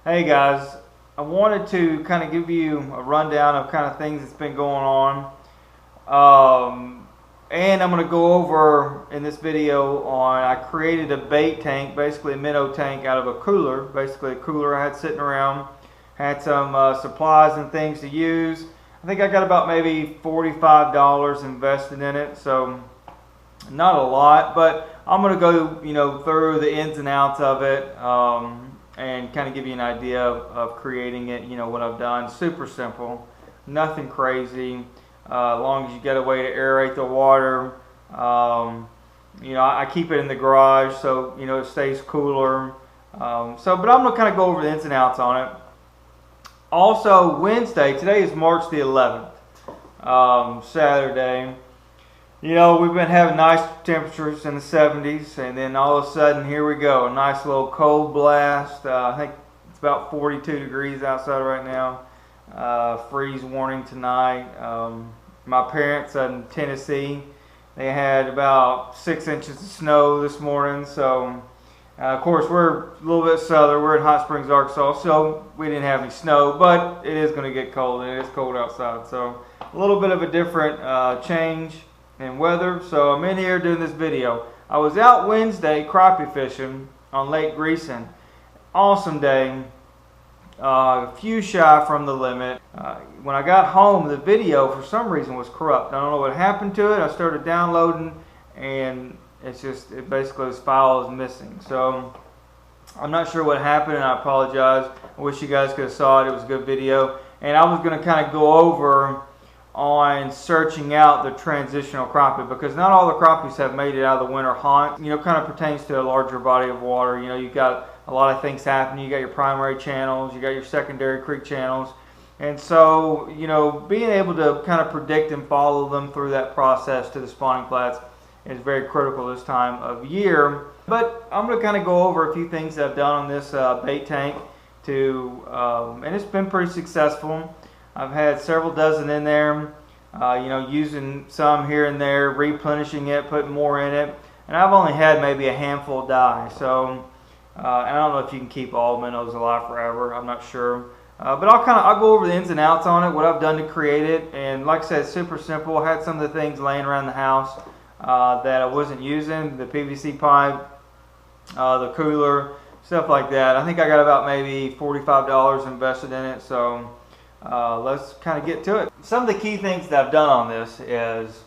Hey guys, I wanted to kind of give you a rundown of kind of things that's been going on. And I'm going to go over in this video on, I created a bait tank, basically a minnow tank out of a cooler. Basically a cooler I had sitting around, had some supplies and things to use. I think I got about maybe $45 invested in it, so not a lot, but I'm going to go through the ins and outs of it. And kind of give you an idea of creating it, what I've done. Super simple, nothing crazy, as long as you get a way to aerate the water. I keep it in the garage so it stays cooler. But I'm going to kind of go over the ins and outs on it. Also, Wednesday, today is March the 11th, Saturday. We've been having nice temperatures in the 70s, and then all of a sudden, here we go. A nice little cold blast. I think it's about 42 degrees outside right now. Freeze warning tonight. My parents in Tennessee, they had about 6 inches of snow this morning. So, of course, we're a little bit southern. We're in Hot Springs, Arkansas, so we didn't have any snow, but it is going to get cold. It is cold outside, so a little bit of a different change in weather. So I'm in here doing this video. I was out Wednesday crappie fishing on Lake Greason. Awesome day. A few shy from the limit. When I got home, the video for some reason was corrupt. I don't know what happened to it. I started downloading, and it basically this file is missing. So I'm not sure what happened, and I apologize. I wish you guys could have saw it. It was a good video, and I was going to kind of go over on searching out the transitional crappie, because not all the crappies have made it out of the winter haunt. Kind of pertains to a larger body of water. You've got a lot of things happening. You got your primary channels, you got your secondary creek channels, and so being able to kind of predict and follow them through that process to the spawning flats is very critical this time of year. But I'm going to kind of go over a few things that I've done on this bait tank and it's been pretty successful. I've had several dozen in there, using some here and there, replenishing it, putting more in it, and I've only had maybe a handful die. So, and I don't know if you can keep all minnows alive forever. I'm not sure, but I'll go over the ins and outs on it, what I've done to create it, and like I said, it's super simple. I had some of the things laying around the house that I wasn't using, the PVC pipe, the cooler, stuff like that. I think I got about maybe $45 invested in it. So. Let's kind of get to it. Some of the key things that I've done on this is,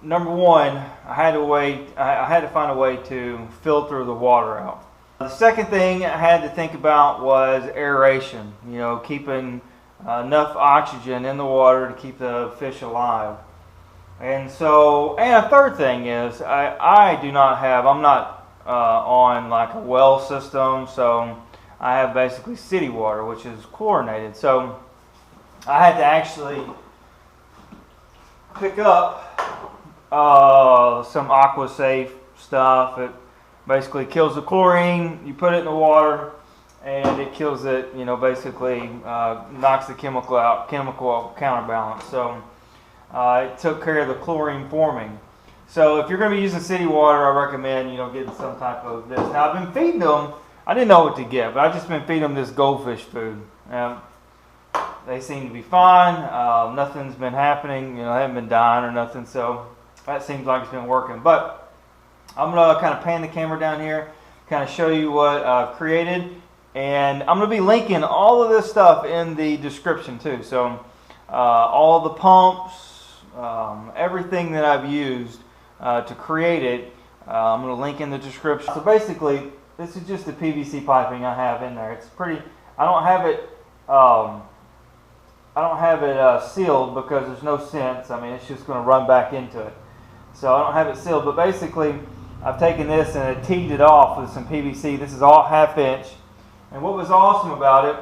number one, I had to find a way to filter the water out. The second thing I had to think about was aeration. Keeping enough oxygen in the water to keep the fish alive. And a third thing is, I'm not on like a well system, so I have basically city water, which is chlorinated. So I had to actually pick up some AquaSafe stuff. It basically kills the chlorine. You put it in the water, and it kills it. Basically knocks the chemical counterbalance. So it took care of the chlorine forming. So if you're going to be using city water, I recommend getting some type of this. Now I've been feeding them. I didn't know what to get, but I've just been feeding them this goldfish food. They seem to be fine. Nothing's been happening. They haven't been dying or nothing, so that seems like it's been working. But I'm going to kind of pan the camera down here, kind of show you what I've created. And I'm going to be linking all of this stuff in the description too. So all the pumps, everything that I've used to create it, I'm going to link in the description. So basically, this is just the PVC piping I have in there. It's pretty. I don't have it sealed because there's no sense. I mean, it's just going to run back into it. So I don't have it sealed. But basically, I've taken this and I teed it off with some PVC. This is all 1/2 inch. And what was awesome about it,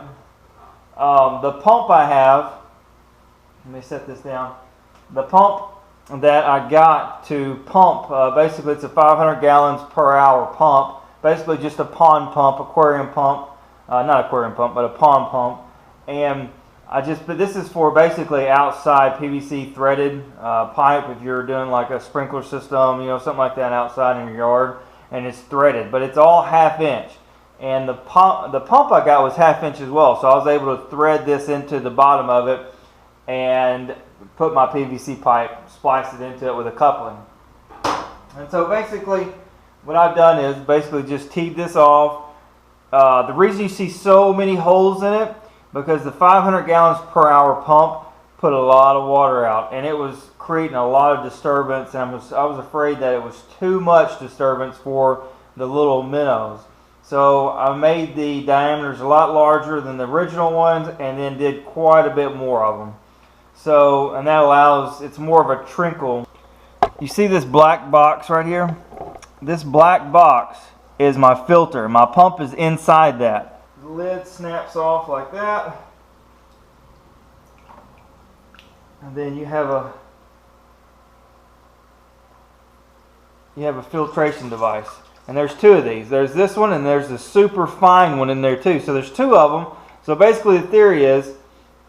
the pump I have. Let me set this down. The pump that I got to pump, basically, it's a 500 gallons per hour pump. Basically just a pond pump, aquarium pump, not aquarium pump, but a pond pump. And but this is for basically outside PVC threaded pipe if you're doing like a sprinkler system, something like that outside in your yard, and it's threaded, but it's all 1/2 inch. And the pump I got was 1/2 inch as well, so I was able to thread this into the bottom of it and put my PVC pipe, splice it into it with a coupling. And so basically what I've done is basically just teed this off. The reason you see so many holes in it, because the 500 gallons per hour pump put a lot of water out, and it was creating a lot of disturbance, and I was afraid that it was too much disturbance for the little minnows. So I made the diameters a lot larger than the original ones, and then did quite a bit more of them. So, and that allows, it's more of a trickle. You see this black box right here? This black box is my filter. My pump is inside that. The lid snaps off like that. And then you have a filtration device. And there's two of these. There's this one and there's the super fine one in there too. So there's two of them. So basically the theory is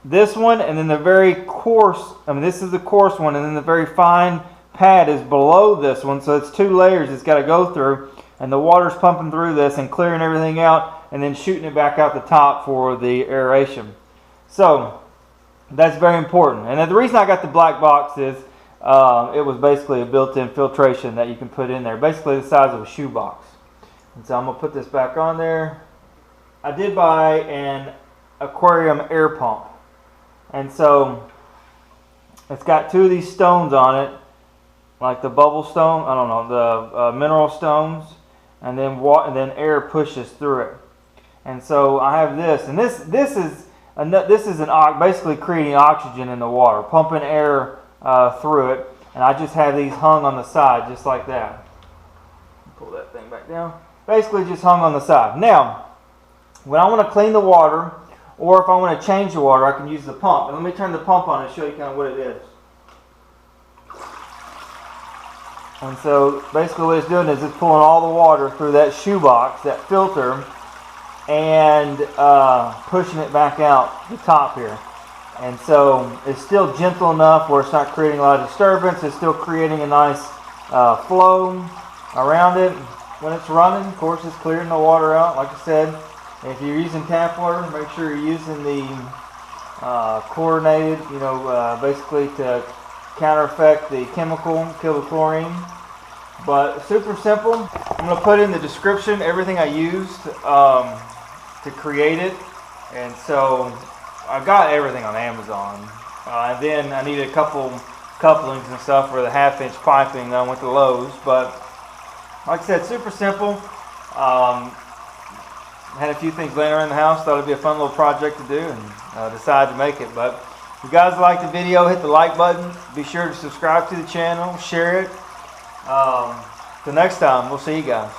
this one and then the very coarse, this is the coarse one, and then the very fine pad is below this one. So it's two layers it's got to go through, and the water's pumping through this and clearing everything out and then shooting it back out the top for the aeration. So that's very important. And the reason I got the black box is it was basically a built-in filtration that you can put in there, basically the size of a shoebox. And so I'm going to put this back on there. I did buy an aquarium air pump, and so it's got two of these stones on it, like the bubble stone, I don't know, the mineral stones, and then air pushes through it. And so I have this, and this is basically creating oxygen in the water, pumping air through it, and I just have these hung on the side just like that. Pull that thing back down. Basically just hung on the side. Now, when I want to clean the water, or if I want to change the water, I can use the pump. And let me turn the pump on and show you kind of what it is. And so basically what it's doing is it's pulling all the water through that shoebox, that filter, and pushing it back out the top here. And so it's still gentle enough where it's not creating a lot of disturbance. It's still creating a nice flow around it when it's running. Of course, it's clearing the water out, like I said. If you're using tap water, make sure you're using the chlorinated, basically to counter-effect the chemical, kill the chlorine. But super simple. I'm going to put in the description everything I used to create it. And so I got everything on Amazon. And then I needed a couple couplings and stuff for the 1/2 inch piping that I went to Lowe's. But like I said, super simple. Had a few things laying around the house. Thought it'd be a fun little project to do, and decided to make it. But if you guys like the video, hit the like button. Be sure to subscribe to the channel, share it. Till next time, we'll see you guys.